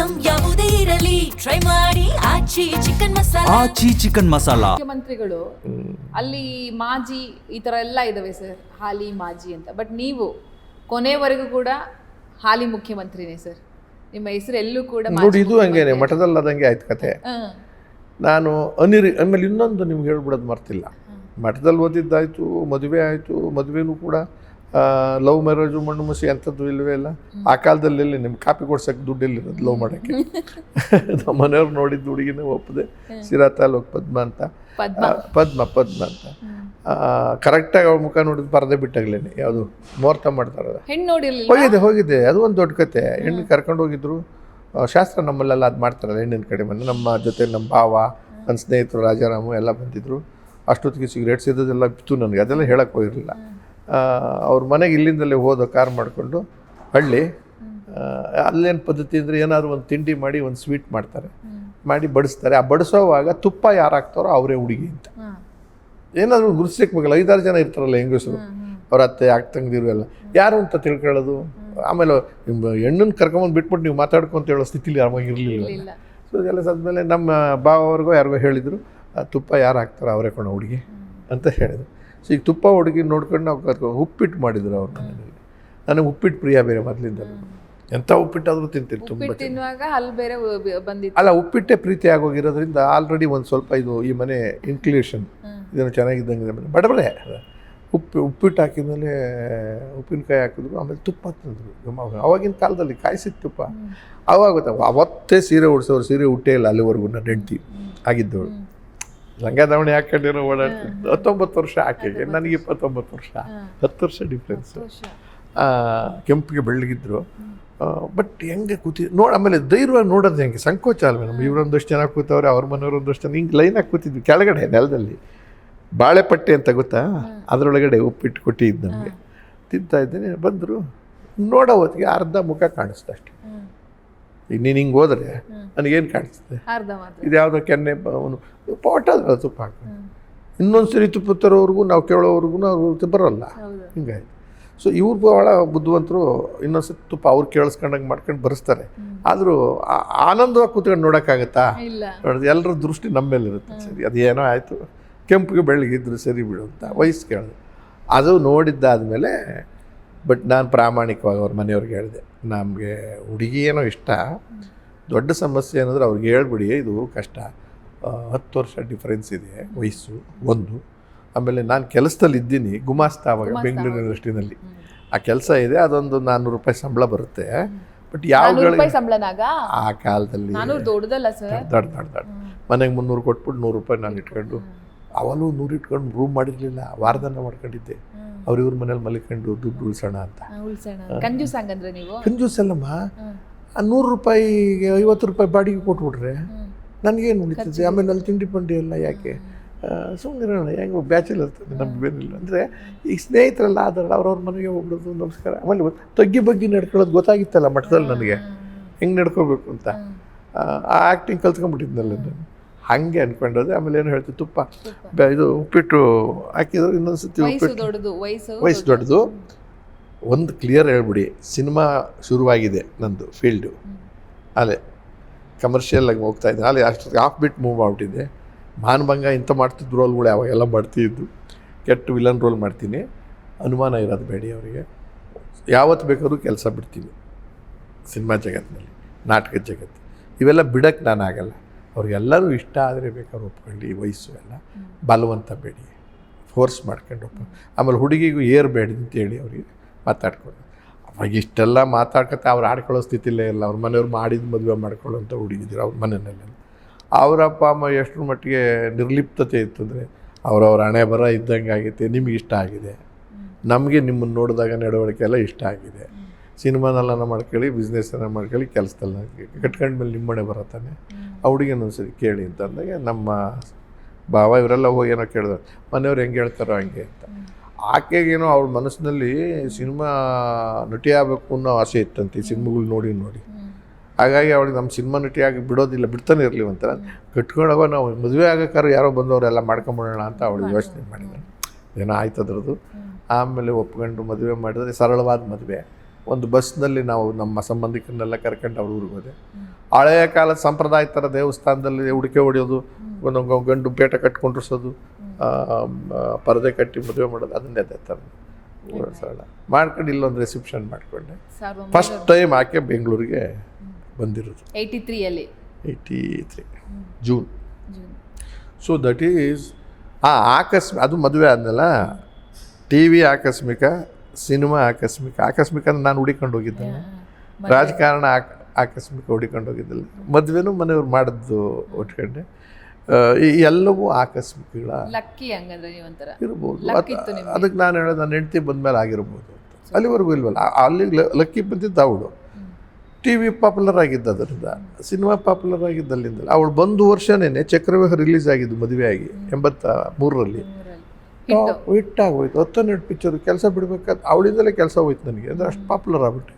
Item ಯಾವುದೇ ಇರಲಿ try ಮಾಡಿ ಆಚಿ ಚಿಕನ್ ಮಸಾಲಾ. ಮುಖ್ಯಮಂತ್ರಿಗಳು ಅಲ್ಲಿ ಮಾಜಿ ಈ ತರ ಎಲ್ಲ ಇದಾವೆ ಸರ್, ಹಾಲಿ ಮಾಜಿ ಅಂತ. ಬಟ್ ನೀವು ಕೊನೆವರೆಗೂ ಕೂಡ ಹಾಲಿ ಮುಖ್ಯಮಂತ್ರಿನೇ ಸರ್. ನಿಮ್ಮ ಹೆಸರು ಎಲ್ಲೂ ಕೂಡ ನೋಡಿ, ಇದು ಹಂಗೇನೆ ಮಠದಲ್ಲದಂಗೆ ಆಯ್ತು ಕತೆ. ನಾನು ಆಮೇಲೆ ಇನ್ನೊಂದು ನಿಮ್ಗೆ ಹೇಳ್ಬಿಡೋದು ಮರ್ತಿಲ್ಲ. ಮಠದಲ್ಲಿ ಓದಿದ್ದಾಯ್ತು, ಮದುವೆ ಆಯಿತು. ಮದುವೆನೂ ಕೂಡ ಲವ್ ಮ್ಯಾರೇಜು ಮಣ್ಣು ಮಸಿ ಅಂಥದ್ದು ಇಲ್ಲವೇ ಇಲ್ಲ. ಆ ಕಾಲದಲ್ಲಿ ಎಲ್ಲಿ ನಿಮ್ಗೆ ಕಾಪಿ ಕೊಡ್ಸೋಕ್ಕೆ ದುಡ್ಡಿಲ್ಲಿರೋದು ಲವ್ ಮಾಡೋಕ್ಕೆ. ನಮ್ಮ ಮನೆಯವ್ರು ನೋಡಿದ್ದು ಹುಡುಗಿನೇ ಒಪ್ಪದೆ. ಸಿರಾ ತಾಲೂಕು ಪದ್ಮ ಅಂತ, ಪದ್ಮ ಅಂತ. ಕರೆಕ್ಟಾಗಿ ಅವ್ರ ಮುಖ ನೋಡಿದ್ದು ಪರದೆ ಬಿಟ್ಟಾಗ್ಲೇನೆ ಯಾವುದು ಮುಹೂರ್ತ ಮಾಡ್ತಾರಲ್ಲ, ಹೋಗಿದ್ದೆ. ಅದು ಒಂದು ದೊಡ್ಡ ಕತೆ. ಹೆಣ್ಣು ಕರ್ಕೊಂಡು ಹೋಗಿದ್ರು. ಶಾಸ್ತ್ರ ನಮ್ಮಲ್ಲೆಲ್ಲ ಅದು ಮಾಡ್ತಾರಲ್ಲ, ಹೆಣ್ಣಿನ ಕಡೆ ಬಂದು ನಮ್ಮ ಜೊತೆ ನಮ್ಮ ಭಾವ, ನನ್ನ ಸ್ನೇಹಿತರು ರಾಜಾರಾಮು ಎಲ್ಲ ಬಂದಿದ್ದರು. ಅಷ್ಟೊತ್ತಿಗೆ ಸಿಗರೇಟ್ಸ್ ಇದ್ದದೆಲ್ಲ ಬಿತ್ತು ನನಗೆ, ಅದೆಲ್ಲ ಹೇಳಕ್ಕೆ ಹೋಗಿರಲಿಲ್ಲ. ಅವ್ರ ಮನೆಗೆ ಇಲ್ಲಿಂದಲೇ ಹೋದ ಕಾರ್ ಮಾಡಿಕೊಂಡು ಹಳ್ಳಿ. ಅಲ್ಲೇನು ಪದ್ಧತಿ ಅಂದರೆ ಏನಾದ್ರು ಒಂದು ತಿಂಡಿ ಮಾಡಿ ಒಂದು ಸ್ವೀಟ್ ಮಾಡ್ತಾರೆ, ಮಾಡಿ ಬಡಿಸ್ತಾರೆ. ಆ ಬಡಿಸೋವಾಗ ತುಪ್ಪ ಯಾರು ಹಾಕ್ತಾರೋ ಅವರೇ ಹುಡುಗಿ ಅಂತ. ಏನಾದರೂ ಗುರುಸಿಕ್ಬೇಕಲ್ಲ, 5-6 ಜನ ಇರ್ತಾರಲ್ಲ ಹೆಂಗಸರು, ಅವ್ರ ಅತ್ತೆ ಆಗ್ತಂಗಿರು ಎಲ್ಲ ಯಾರು ಅಂತ ತಿಳ್ಕೊಳ್ಳೋದು. ಆಮೇಲೆ ನಿಮ್ಮ ಹೆಣ್ಣನ್ನು ಕರ್ಕೊಂಬಂದು ಬಿಟ್ಬಿಟ್ಟು ನೀವು ಮಾತಾಡ್ಕೊಂತ ಹೇಳೋ ಸ್ಥಿತಿಲಿ ಯಾವಾಗ ಇರಲಿಲ್ಲ. ಸೊ ಇದೆಲ್ಲ ಸದ್ಮೇಲೆ ನಮ್ಮ ಭಾವವ್ರಿಗೋ ಯಾರಿಗೋ ಹೇಳಿದರು, ತುಪ್ಪ ಯಾರು ಹಾಕ್ತಾರೋ ಅವರೇ ಕೊಡೋ ಹುಡುಗಿ ಅಂತ ಹೇಳಿದರು. ಸೊ ಈಗ ತುಪ್ಪ ಹುಡುಗಿ ನೋಡ್ಕೊಂಡು ನಾವು ಉಪ್ಪಿಟ್ಟು ಮಾಡಿದ್ರು ಅವ್ರ ಮನೆಯಲ್ಲಿ. ನನಗೆ ಉಪ್ಪಿಟ್ಟು ಪ್ರಿಯ ಬೇರೆ ಮೊದಲಿಂದ. ಎಂಥ ಉಪ್ಪಿಟ್ಟಾದರೂ ತಿಂತೀನಿ ತುಂಬ. ಅಲ್ಲ, ಉಪ್ಪಿಟ್ಟೆ ಪ್ರೀತಿ ಆಗೋಗಿರೋದ್ರಿಂದ ಆಲ್ರೆಡಿ ಒಂದು ಸ್ವಲ್ಪ ಇದು ಈ ಮನೆ ಇನ್ಕ್ಲೂಷನ್ ಇದನ್ನು ಚೆನ್ನಾಗಿದ್ದಂಗೆ ಮನೆ ಬಡಬಡೆ. ಉಪ್ಪಿಟ್ಟು ಹಾಕಿದ್ಮೇಲೆ ಉಪ್ಪಿನಕಾಯಿ ಹಾಕಿದ್ರು, ಆಮೇಲೆ ತುಪ್ಪ ತಂದರು. ಅವಾಗಿನ ಕಾಲದಲ್ಲಿ ಕಾಯಿಸಿದ ತುಪ್ಪ ಅವಾಗ ಅವತ್ತೇ ಸೀರೆ ಉಡ್ಸೋರು. ಸೀರೆ ಉಟ್ಟೇ ಇಲ್ಲ ಅಲ್ಲಿವರೆಗೂ. ನನ್ನ ಹೆಂಡ್ತಿ ಆಗಿದ್ದವಳು ಲಂಗ ದಾವಣಿ ಹಾಕೊಂಡಿರೋ ಓಡಾಡ್ತಿದ್ದು. 19 ವರ್ಷ ಆಕೆಗೆ, ನನಗೆ 29 ವರ್ಷ, 10 ವರ್ಷ ಡಿಫ್ರೆನ್ಸು. ಕೆಂಪಿಗೆ ಬೆಳ್ಳಗಿದ್ರು. ಬಟ್ ಹೆಂಗೆ ಆಮೇಲೆ ಧೈರ್ಯವಾಗಿ ನೋಡೋದು ಹೆಂಗೆ, ಸಂಕೋಚ ಅಲ್ವೇ. ನಮ್ಮ ಇವರೊಂದಷ್ಟು ಜನ ಕೂತವ್ರೆ, ಅವ್ರ ಮನೆಯವ್ರು ಒಂದಷ್ಟು ಜನ ಹಿಂಗೆ ಲೈನಾಗಿ ಕೂತಿದ್ವಿ ಕೆಳಗಡೆ ನೆಲದಲ್ಲಿ. ಬಾಳೆಪಟ್ಟೆ ಅಂತ ಗೊತ್ತಾ, ಅದರೊಳಗಡೆ ಉಪ್ಪಿಟ್ಟು ಕೊಟ್ಟಿದ್ದು ನಮಗೆ. ತಿಂತಾ ಇದ್ದೇನೆ, ಬಂದರು. ನೋಡೋ ಹೊತ್ತಿಗೆ ಅರ್ಧ ಮುಖ ಕಾಣಿಸ್ತು ಅಷ್ಟೆ. ಈಗ ನೀನು ಹಿಂಗೆ ಹೋದರೆ ನನಗೇನು ಕಾಣಿಸ್ತದೆ, ಇದು ಯಾವುದೋ ಕೆನ್ನೆ ಅವನು ಪೋಟಲ್ಲ ತುಪ್ಪ ಹಾಕೊಂಡು. ಇನ್ನೊಂದು ಸರಿ ತುಪ್ಪ ತರೋವ್ರಿಗೂ ನಾವು ಕೇಳೋವ್ರಿಗೂ ನಾವು ಬರೋಲ್ಲ. ಹಿಂಗಾಯ್ತು. ಸೊ ಇವ್ರು ಭಾಳ ಬುದ್ಧಿವಂತರು. ಇನ್ನೊಂದ್ಸತಿ ತುಪ್ಪ ಅವ್ರು ಕೇಳಿಸ್ಕೊಂಡಂಗೆ ಮಾಡ್ಕೊಂಡು ಬರೆಸ್ತಾರೆ. ಆದರೂ ಆನಂದವಾಗಿ ಕೂತ್ಕೊಂಡು ನೋಡೋಕ್ಕಾಗತ್ತಾ? ನೋಡಿದ್ರೆ ಎಲ್ಲರ ದೃಷ್ಟಿ ನಮ್ಮ ಮೇಲೆ ಇರುತ್ತೆ. ಸರಿ, ಅದೇನೋ ಆಯಿತು, ಕೆಂಪಿಗೆ ಬೆಳಗಿದ್ರು ಸರಿ ಬಿಡು ಅಂತ ವಯಸ್ಸು ಕೇಳಿದೆ. ಅದು ನೋಡಿದ್ದಾದಮೇಲೆ ಬಟ್ ನಾನು ಪ್ರಾಮಾಣಿಕವಾಗಿ ಅವ್ರ ಮನೆಯವ್ರಿಗೆ ಹೇಳಿದೆ, ನಮಗೆ ಹುಡುಗಿ ಏನೋ ಇಷ್ಟ, ದೊಡ್ಡ ಸಮಸ್ಯೆ ಏನಂದ್ರೆ ಅವ್ರಿಗೆ ಹೇಳ್ಬಿಡಿ, ಇದು ಕಷ್ಟ. 10 ವರ್ಷ ಡಿಫ್ರೆನ್ಸ್ ಇದೆ ವಯಸ್ಸು ಒಂದು. ಆಮೇಲೆ ನಾನು ಕೆಲಸದಲ್ಲಿ ಇದ್ದೀನಿ, ಗುಮಾಸ್ತ ಆವಾಗ ಬೆಂಗಳೂರು ಯೂನಿವರ್ಸಿಟಿನಲ್ಲಿ. ಆ ಕೆಲಸ ಇದೆ, ಅದೊಂದು 400 ರೂಪಾಯಿ ಸಂಬಳ ಬರುತ್ತೆ. ಬಟ್ ಯಾವ್ಗಳಿಗೆ ಆ ಕಾಲದಲ್ಲಿ ದೊಡ್ಡ ಮನೆಗೆ 300 ಕೊಟ್ಬಿಟ್ಟು 100 ರೂಪಾಯಿ ನಾನು ಇಟ್ಕೊಂಡು, ಅವನು 100 ಇಟ್ಕೊಂಡು ರೂಮ್ ಮಾಡಿರಲಿಲ್ಲ, ವಾರದನ್ನ ಮಾಡ್ಕೊಂಡಿದ್ದೆ. ಅವ್ರಿವ್ರ ಮನೇಲಿ ಮಲಿಕೊಂಡು ದುಡ್ಡು ಉಳಿಸೋಣ ಅಂತ. ಕಂಜೂಸ್ ಅಲ್ಲಮ್ಮ. 100 ರೂಪಾಯಿಗೆ 50 ರೂಪಾಯಿ ಬಾಡಿಗೆ ಕೊಟ್ಬಿಟ್ರೆ ನನಗೇನು ಉಳಿತದೆ? ಆಮೇಲೆ ಅಲ್ಲಿ ತಿಂಡಿ ಪಂಡಿ ಎಲ್ಲ ಯಾಕೆ, ಸುಮ್ಮನಿರೋಣ, ಹೆಂಗೆ ಬ್ಯಾಚುಲರ್ ಇರ್ತದೆ, ನಮಗೇನಿಲ್ಲ. ಅಂದರೆ ಈಗ ಸ್ನೇಹಿತರೆಲ್ಲ ಆದ್ರೆ ಅವ್ರವ್ರ ಮನೆಗೆ ಹೋಗ್ಬಿಡೋದು, ನಮಸ್ಕಾರ. ಆಮೇಲೆ ತಗ್ಗಿ ಬಗ್ಗೆ ನಡ್ಕೊಳ್ಳೋದು ಗೊತ್ತಾಗಿತ್ತಲ್ಲ ಮಠದಲ್ಲಿ ನನಗೆ, ಹೆಂಗೆ ನಡ್ಕೋಬೇಕು ಅಂತ. ಆ ಆ್ಯಕ್ಟಿಂಗ್ ಕಲ್ತ್ಕೊಂಡ್ಬಿಟ್ಟಿದ್ನಲ್ಲ ನಾನು. ಹಾಗೆ ಅಂದ್ಕೊಂಡೋದೆ. ಆಮೇಲೆ ಏನು ಹೇಳ್ತೀವಿ, ತುಪ್ಪ ಇದು ಉಪ್ಪಿಟ್ಟು ಹಾಕಿದ್ರು. ಇನ್ನೊಂದು ಸತಿ ವಯಸ್ಸು ದೊಡ್ಡದು. ಒಂದು ಕ್ಲಿಯರ್ ಹೇಳ್ಬಿಡಿ, ಸಿನಿಮಾ ಶುರುವಾಗಿದೆ ನಂದು ಫೀಲ್ಡು. ಅಲ್ಲೇ ಕಮರ್ಷಿಯಲಾಗಿ ಹೋಗ್ತಾ ಇದ್ದೆ. ಅಲ್ಲಿ ಅಷ್ಟೊತ್ತಿಗೆ ಹಾಫ್ ಬಿಟ್ ಮೂವ್ ಆಗ್ಬಿಟ್ಟಿದೆ. ಮಾನಭಂಗ ಇಂಥ ಮಾಡ್ತಿದ್ದು ರೋಲ್ಗಳು ಅವಾಗೆಲ್ಲ ಮಾಡ್ತಿದ್ದು. ಕೆಟ್ಟ ವಿಲನ್ ರೋಲ್ ಮಾಡ್ತೀನಿ, ಅನುಮಾನ ಇರೋದು ಬೇಡಿ ಅವರಿಗೆ. ಯಾವತ್ತು ಬೇಕಾದ್ರೂ ಕೆಲಸ ಬಿಡ್ತೀನಿ ಸಿನಿಮಾ ಜಗತ್ತಿನಲ್ಲಿ, ನಾಟಕದ ಜಗತ್ತು. ಇವೆಲ್ಲ ಬಿಡೋಕ್ಕೆ ನಾನು ಆಗಲ್ಲ. ಅವ್ರಿಗೆಲ್ಲರೂ ಇಷ್ಟ ಆದರೆ ಬೇಕಾದ್ರೆ ಒಪ್ಕೊಳ್ಳಿ. ವಯಸ್ಸು ಎಲ್ಲ ಬಲವಂತ ಬೇಡಿ, ಫೋರ್ಸ್ ಮಾಡ್ಕೊಂಡು ಆಮೇಲೆ ಹುಡುಗಿಗೂ ಏರ್ಬೇಡಿ ಅಂತೇಳಿ ಅವ್ರಿಗೆ ಮಾತಾಡ್ಕೊಂಡು. ಅವಾಗ ಇಷ್ಟೆಲ್ಲ ಮಾತಾಡ್ಕೊತ ಅವ್ರು ಆಡ್ಕೊಳ್ಳೋ ಸ್ಥಿತಿಲೇ ಇಲ್ಲ. ಅವ್ರ ಮನೆಯವ್ರು ಮಾಡಿದ ಮದುವೆ ಮಾಡ್ಕೊಳ್ಳೋಂಥ ಹುಡುಗಿದ್ರು ಅವ್ರ ಮನೆಯಲ್ಲೆಲ್ಲ. ಅವರ ಅಪ್ಪ ಅಮ್ಮ ಎಷ್ಟರ ಮಟ್ಟಿಗೆ ನಿರ್ಲಿಪ್ತತೆ ಇತ್ತು ಅಂದರೆ, ಅವ್ರವ್ರ ಹಣೆ ಬರ ಇದ್ದಂಗೆ ಆಗೈತೆ. ನಿಮಗೆ ಇಷ್ಟ ಆಗಿದೆ, ನಮಗೆ ನಿಮ್ಮನ್ನು ನೋಡಿದಾಗ ನಡವಳಿಕೆ ಎಲ್ಲ ಇಷ್ಟ ಆಗಿದೆ. ಸಿನಿಮಾನೆಲ್ಲ ಮಾಡ್ಕೊಳ್ಳಿ, ಬಿಸ್ನೆಸ್ಸನ್ನು ಮಾಡ್ಕೊಳ್ಳಿ, ಕೆಲಸದಲ್ಲ ಕಟ್ಕೊಂಡ್ಮೇಲೆ ನಿಮ್ಮ ಮನೆ ಬರತ್ತಾನೆ. ಆ ಹುಡುಗಿನೊಂದ್ಸರಿ ಕೇಳಿ ಅಂತ ಅಂದಾಗ ನಮ್ಮ ಭಾವ ಇವರೆಲ್ಲ ಹೋಗಿ ಏನೋ ಕೇಳಿದ್ರು, ಮನೆಯವ್ರು ಹೆಂಗೆ ಹೇಳ್ತಾರೋ ಹಂಗೆ ಅಂತ. ಆಕೆಗೇನೋ ಅವಳ ಮನಸ್ಸಿನಲ್ಲಿ ಸಿನಿಮಾ ನಟಿ ಆಗಬೇಕು ಅನ್ನೋ ಆಸೆ ಇತ್ತಂತೆ, ಈ ಸಿನಿಮಾಗಳು ನೋಡಿ. ಹಾಗಾಗಿ ಅವಳಿಗೆ ನಮ್ಮ ಸಿನಿಮಾ ನಟಿಯಾಗಿ ಬಿಡೋದಿಲ್ಲ, ಬಿಡ್ತಾನೆ ಇರಲಿ ಅಂತ. ಕಟ್ಕೊಂಡಾಗ ನಾವು ಮದುವೆ ಆಗೋಕ್ಕಾರು ಯಾರೋ ಬಂದವರೆಲ್ಲ ಮಾಡ್ಕೊಂಬಿಡೋಣ ಅಂತ ಅವಳು ಯೋಚನೆ ಮಾಡಿದ್ರು. ಏನೋ ಆಯ್ತು ಅದ್ರದ್ದು. ಆಮೇಲೆ ಒಪ್ಕೊಂಡು ಮದುವೆ ಮಾಡಿದ್ರೆ ಸರಳವಾದ ಮದುವೆ. ಒಂದು ಬಸ್ನಲ್ಲಿ ನಾವು ನಮ್ಮ ಸಂಬಂಧಿಕರನ್ನೆಲ್ಲ ಕರ್ಕೊಂಡು ಅವ್ರ ಊರಿಗೆ ಹೋದೆ. ಹಳೆಯ ಕಾಲದ ಸಂಪ್ರದಾಯ ಥರ ದೇವಸ್ಥಾನದಲ್ಲಿ ಹುಡುಕೆ ಹೊಡೆಯೋದು, ಒಂದೊಂದು ಗಂಡು ಪೇಟ ಕಟ್ಕೊಂಡಿರ್ಸೋದು, ಪರದೆ ಕಟ್ಟಿ ಮದುವೆ ಮಾಡೋದು, ಅದನ್ನೇ ಅದೇ ಥರ ಸರಳ ಮಾಡ್ಕೊಂಡು ಇಲ್ಲೊಂದು ರಿಸೆಪ್ಷನ್ ಮಾಡಿಕೊಂಡೆ. ಫಸ್ಟ್ ಟೈಮ್ ಆಕೆ ಬೆಂಗಳೂರಿಗೆ ಬಂದಿರೋದು 83 ಜೂನ್. ಸೊ ದಟ್ ಈಸ್ ಅದು ಮದುವೆ ಆದಮೇಲ ಟಿ ವಿ ಆಕಸ್ಮಿಕ, ಸಿನಿಮಾ ಆಕಸ್ಮಿಕ. ಆಕಸ್ಮಿಕ ಅಂದ್ರೆ ನಾನು ಹುಡಿಕೊಂಡು ಹೋಗಿದ್ದೆ, ರಾಜಕಾರಣ ಆಕಸ್ಮಿಕ ಹುಡಿಕೊಂಡು ಹೋಗಿದ್ದಿಲ್ಲ. ಮದುವೆನೂ ಮನೆಯವ್ರು ಮಾಡಿದ್ದು ಒಟ್ಕೊಂಡೆ. ಈ ಎಲ್ಲವೂ ಆಕಸ್ಮಿಕಗಳ ಲಕ್ಕಿ ಹಂಗಂದ್ರೆ ನೀವಂತರ ಇರ್ಬೋದು. ಅದಕ್ಕೆ ನಾನು ಹೇಳೋದು ನನ್ನ ಹೆಂಡತಿ ಬಂದಮೇಲೆ ಆಗಿರ್ಬೋದು ಅಂತ. ಅಲ್ಲಿವರೆಗೂ ಇಲ್ವಲ್ಲ, ಅಲ್ಲಿಗೆ ಲಕ್ಕಿ ಬಂದಿದ್ದು ಅವಳು. ಟಿ ವಿ ಪಾಪ್ಯುಲರ್ ಆಗಿದ್ದು ಅದರಿಂದ, ಸಿನಿಮಾ ಪಾಪ್ಯುಲರ್ ಆಗಿದ್ದು ಅಲ್ಲಿಂದ. ಅವಳು ಬಂದು ವರ್ಷನೇ ಚಕ್ರವ್ಯೂಹ ರಿಲೀಸ್ ಆಗಿದ್ದು ಮದುವೆ ಆಗಿ 83ರಲ್ಲಿ ಹಿಟ್ಟಾಗೋಯ್ತು. 10-12 ಪಿಕ್ಚರು ಕೆಲಸ ಬಿಡಬೇಕಾದ ಅವಳಿಂದಲೇ ಕೆಲಸ ಹೋಯ್ತು ನನಗೆ, ಅಂದರೆ ಅಷ್ಟು ಪಾಪ್ಯುಲರ್ ಆಗ್ಬಿಟ್ಟು.